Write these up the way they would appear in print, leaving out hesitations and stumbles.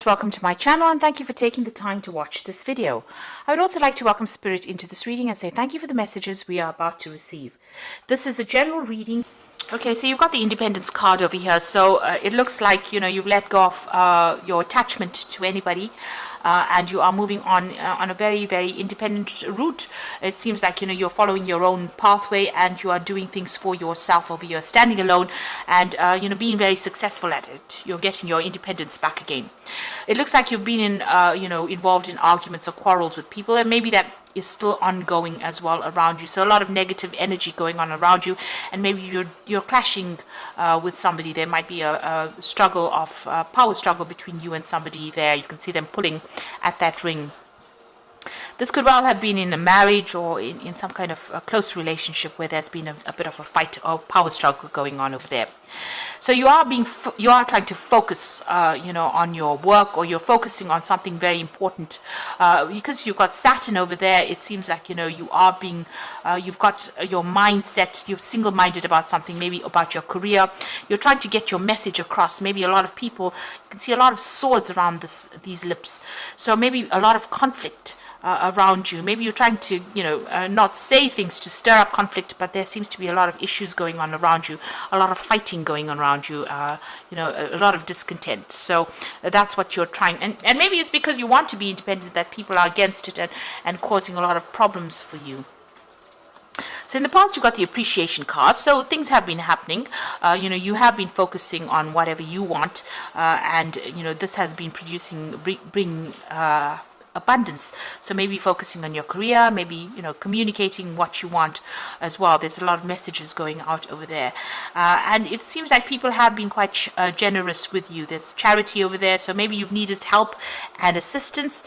Welcome to my channel and thank you for taking the time to watch this video. I would also like to welcome Spirit into this reading and say thank you for the messages we are about to receive. This is a general reading. Okay, so you've got the Independence card over here. So it looks like, you've let go of your attachment to anybody and you are moving on a very, very independent route. It seems like, you're following your own pathway and you are doing things for yourself over here, standing alone and, being very successful at it. You're getting your independence back again. It looks like you've been involved in arguments or quarrels with people, and maybe that is still ongoing as well around you. So a lot of negative energy going on around you, and maybe you're clashing with somebody. There might be a struggle of power struggle between you and somebody there. You can see them pulling at that ring. This could well have been in a marriage or in some kind of a close relationship where there's been a bit of a fight or power struggle going on over there. So you are trying to focus, on your work, or you're focusing on something very important. Because you've got Saturn over there, it seems like, you are being, you've got your mindset, you're single-minded about something, maybe about your career. You're trying to get your message across. Maybe a lot of people, you can see a lot of swords around these lips. So maybe a lot of conflict around you. Maybe you're trying to, not say things to stir up conflict, but there seems to be a lot of issues going on around you, a lot of fighting going on around you, a lot of discontent. So that's what you're trying. And maybe it's because you want to be independent that people are against it and causing a lot of problems for you. So in the past, you got the appreciation card. So things have been happening. You have been focusing on whatever you want, and this has been bringing abundance. So maybe focusing on your career, maybe communicating what you want as well. There's a lot of messages going out over there, and it seems like people have been quite generous with you. There's charity over there, so maybe you've needed help and assistance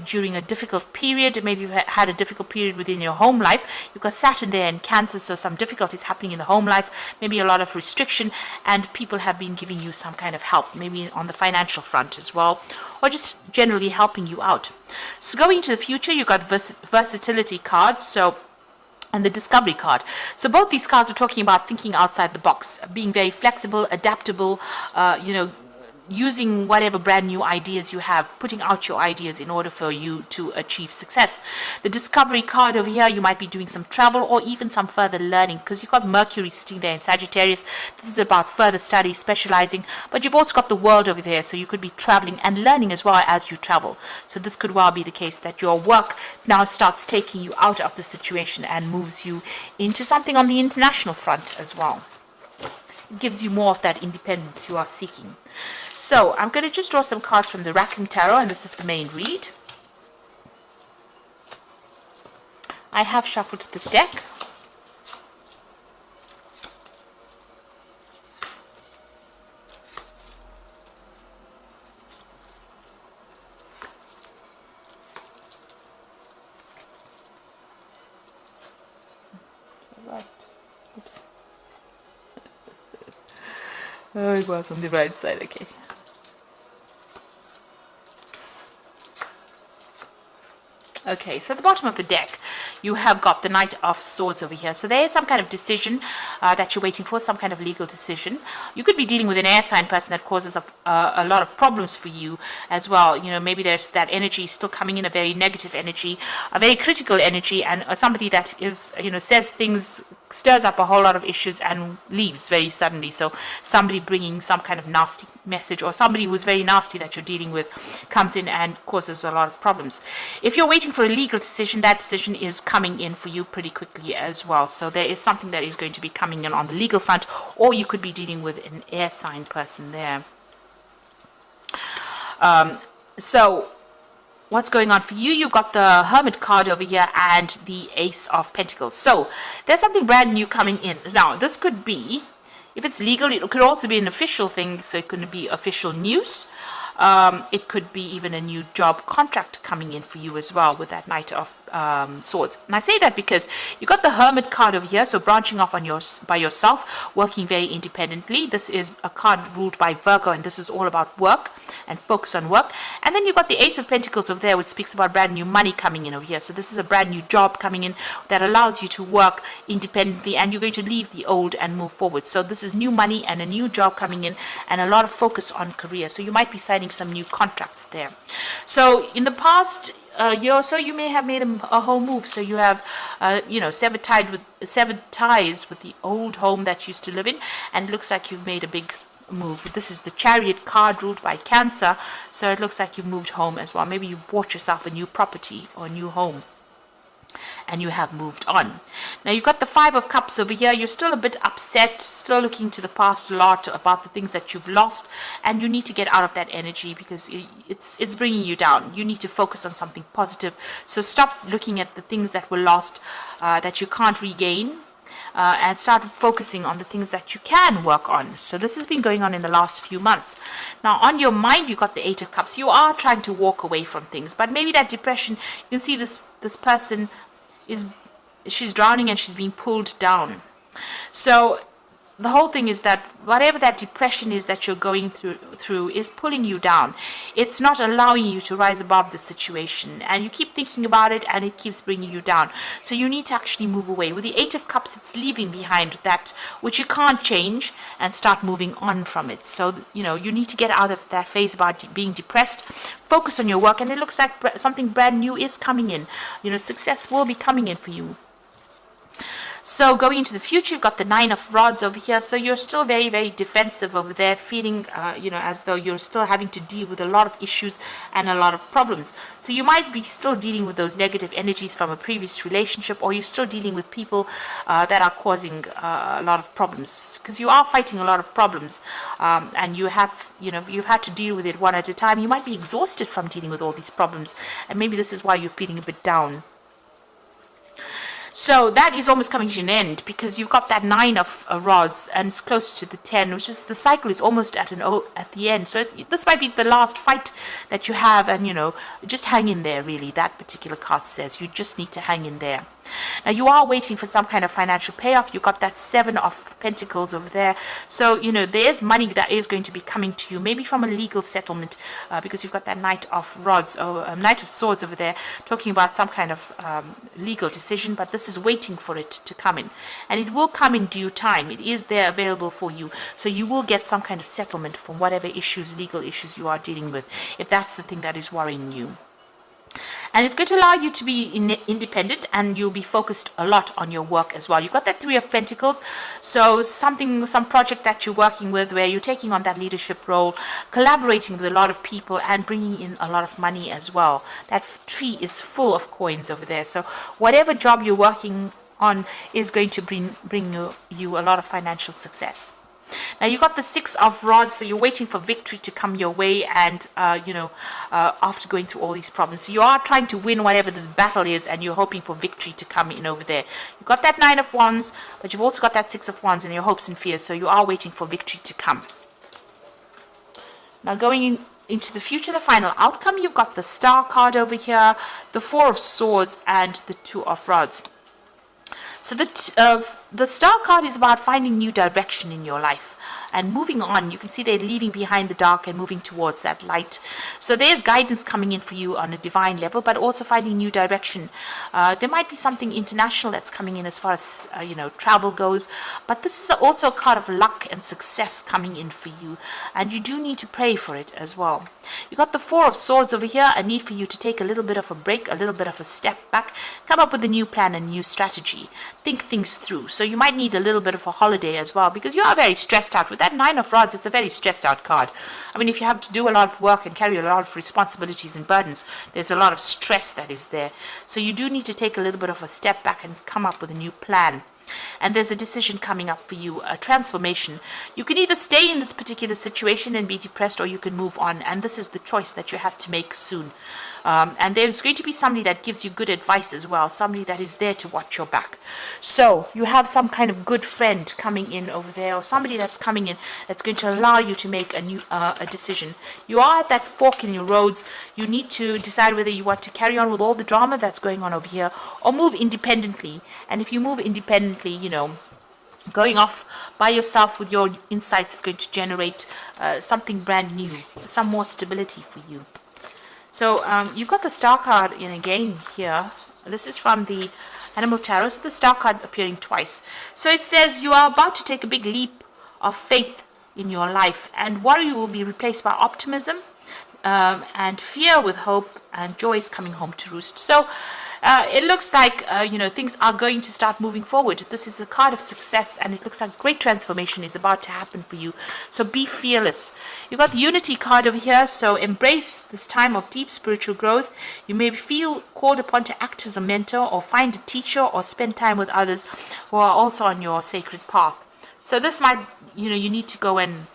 during a difficult period. Maybe you've had a difficult period within your home life. You've got Saturn there in Cancer, so some difficulties happening in the home life, maybe a lot of restriction, and people have been giving you some kind of help, maybe on the financial front as well, or just generally helping you out. So going into the future, you've got versatility cards, and the discovery card. So both these cards are talking about thinking outside the box, being very flexible, adaptable, using whatever brand new ideas you have, putting out your ideas in order for you to achieve success. The discovery card over here, you might be doing some travel or even some further learning, because you've got Mercury sitting there in Sagittarius. This is about further study, specializing, but you've also got the world over there, so you could be traveling and learning as well as you travel. So this could well be the case that your work now starts taking you out of the situation and moves you into something on the international front as well. It gives you more of that independence you are seeking. So I'm going to just draw some cards from the Rackham Tarot, and this is the main read. I have shuffled this deck. Oops. Oh, it was on the right side, okay. Okay, so at the bottom of the deck, you have got the Knight of Swords over here. So there is some kind of decision that you're waiting for, some kind of legal decision. You could be dealing with an air sign person that causes a lot of problems for you as well. Maybe there's that energy still coming in, a very negative energy, a very critical energy, and somebody that is, says things, stirs up a whole lot of issues and leaves very suddenly. So somebody bringing some kind of nasty message, or somebody who's very nasty that you're dealing with comes in and causes a lot of problems. If you're waiting for a legal decision, that decision is coming in for you pretty quickly as well. So there is something that is going to be coming in on the legal front, or you could be dealing with an air sign person there. So what's going on for you? You've got the Hermit card over here and the Ace of Pentacles. So there's something brand new coming in. Now, this could be, if it's legal, it could also be an official thing. So it could be official news. It could be even a new job contract coming in for you as well with that Knight of Swords. And I say that because you got the Hermit card over here, so branching off on by yourself, working very independently. This is a card ruled by Virgo, and this is all about work and focus on work. And then you got the Ace of Pentacles over there, which speaks about brand new money coming in over here. So this is a brand new job coming in that allows you to work independently, and you're going to leave the old and move forward. So this is new money and a new job coming in, and a lot of focus on career. So you might be signing some new contracts there. So in the past year or so, you may have made a home move. So you have, severed ties with the old home that you used to live in, and it looks like you've made a big move. This is the Chariot card ruled by Cancer, so it looks like you've moved home as well. Maybe you've bought yourself a new property or a new home, and you have moved on. Now you've got the Five of Cups over here. You're still a bit upset, still looking to the past a lot about the things that you've lost, and you need to get out of that energy because it's bringing you down. You need to focus on something positive. So stop looking at the things that were lost, that you can't regain, and start focusing on the things that you can work on. So this has been going on in the last few months. Now on your mind, you got the Eight of Cups. You are trying to walk away from things, but maybe that depression, you can see this person she's drowning and she's being pulled down. So the whole thing is that whatever that depression is that you're going through is pulling you down. It's not allowing you to rise above the situation, and you keep thinking about it and it keeps bringing you down. So you need to actually move away. With the Eight of Cups, it's leaving behind that which you can't change and start moving on from it. So you need to get out of that phase about being depressed, focus on your work, and it looks like something brand new is coming in. Success will be coming in for you. So going into the future, you've got the Nine of Rods over here. So you're still very, very defensive over there, feeling, as though you're still having to deal with a lot of issues and a lot of problems. So you might be still dealing with those negative energies from a previous relationship, or you're still dealing with people that are causing a lot of problems, because you are fighting a lot of problems, and you've had to deal with it one at a time. You might be exhausted from dealing with all these problems, and maybe this is why you're feeling a bit down. So that is almost coming to an end, because you've got that Nine of Rods and it's close to the 10, which is the cycle is almost at the end. So this might be the last fight that you have, and just hang in there. Really, that particular card says you just need to hang in there. Now you are waiting for some kind of financial payoff. You've got that Seven of Pentacles over there. So there's money that is going to be coming to you, maybe from a legal settlement, because you've got that Knight of Rods or Knight of Swords over there, talking about some kind of legal decision. But this is waiting for it to come in, and it will come in due time. It is there available for you, so you will get some kind of settlement from whatever legal issues you are dealing with, if that's the thing that is worrying you. And it's going to allow you to be independent, and you'll be focused a lot on your work as well. You've got that Three of Pentacles, so some project that you're working with where you're taking on that leadership role, collaborating with a lot of people and bringing in a lot of money as well. That tree is full of coins over there. So whatever job you're working on is going to bring you a lot of financial success. Now you've got the Six of Rods, so you're waiting for victory to come your way, and after going through all these problems, so you are trying to win whatever this battle is, and you're hoping for victory to come in over there. You've got that Nine of Wands, but you've also got that Six of Wands in your hopes and fears, so you are waiting for victory to come. Now going into the future, the final outcome, you've got the Star card over here, the Four of Swords, and the Two of Rods. So the Star card is about finding new direction in your life and moving on. You can see they're leaving behind the dark and moving towards that light. So there's guidance coming in for you on a divine level, but also finding new direction. There might be something international that's coming in as far as travel goes, but this is also a card of luck and success coming in for you, and you do need to pray for it as well. You got the Four of Swords over here, a need for you to take a little bit of a break, a little bit of a step back, come up with a new plan, a new strategy, think things through. So you might need a little bit of a holiday as well, because you are very stressed out. With that Nine of Rods, it's a very stressed out card. I mean, if you have to do a lot of work and carry a lot of responsibilities and burdens, there's a lot of stress that is there. So you do need to take a little bit of a step back and come up with a new plan. And there's a decision coming up for you, a transformation. You can either stay in this particular situation and be depressed, or you can move on. And this is the choice that you have to make soon. And there's going to be somebody that gives you good advice as well, somebody that is there to watch your back. So you have some kind of good friend coming in over there, or somebody that's coming in that's going to allow you to make a decision. You are at that fork in your roads. You need to decide whether you want to carry on with all the drama that's going on over here, or move independently. And if you move independently, going off by yourself with your insights is going to generate something brand new, some more stability for you. So you've got the Star card in again here. This is from the Animal Tarot, so the Star card appearing twice. So it says you are about to take a big leap of faith in your life, and worry will be replaced by optimism, and fear with hope, and joy is coming home to roost. So it looks like things are going to start moving forward. This is a card of success, and it looks like great transformation is about to happen for you. So be fearless. You've got the Unity card over here, so embrace this time of deep spiritual growth. You may feel called upon to act as a mentor, or find a teacher, or spend time with others who are also on your sacred path. So this might, you need to go and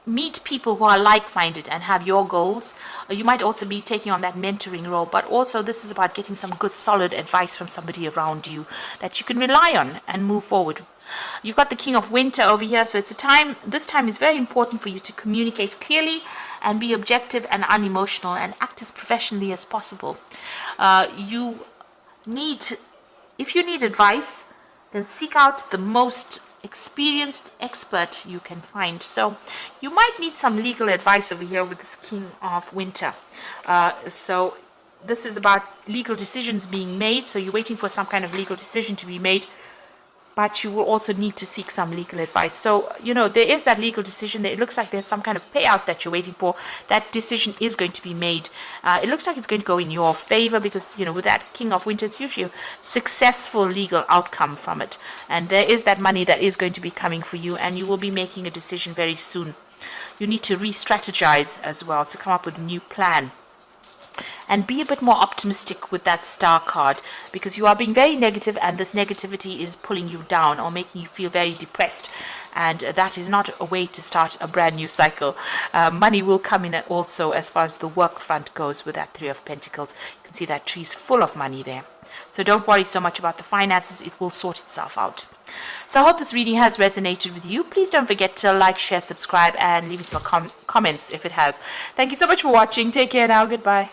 meet people who are like-minded and have your goals. You might also be taking on that mentoring role, but also this is about getting some good solid advice from somebody around you that you can rely on and move forward. You've got the King of Winter over here, so this time is very important for you to communicate clearly and be objective and unemotional, and act as professionally as possible. If you need advice, then seek out the most experienced expert you can find. So you might need some legal advice over here with this King of Winter. So this is about legal decisions being made. So you're waiting for some kind of legal decision to be made, but you will also need to seek some legal advice. So, there is that legal decision. It looks like there's some kind of payout that you're waiting for. That decision is going to be made. It looks like it's going to go in your favor because, with that King of Winter, it's usually a successful legal outcome from it. And there is that money that is going to be coming for you, and you will be making a decision very soon. You need to re-strategize as well, so come up with a new plan. And be a bit more optimistic with that Star card, because you are being very negative, and this negativity is pulling you down or making you feel very depressed, and that is not a way to start a brand new cycle. Money will come in also as far as the work front goes with that Three of Pentacles. You can see that tree's full of money there. So don't worry so much about the finances. It will sort itself out. So I hope this reading has resonated with you. Please don't forget to like, share, subscribe, and leave me some comments if it has. Thank you so much for watching. Take care now. Goodbye.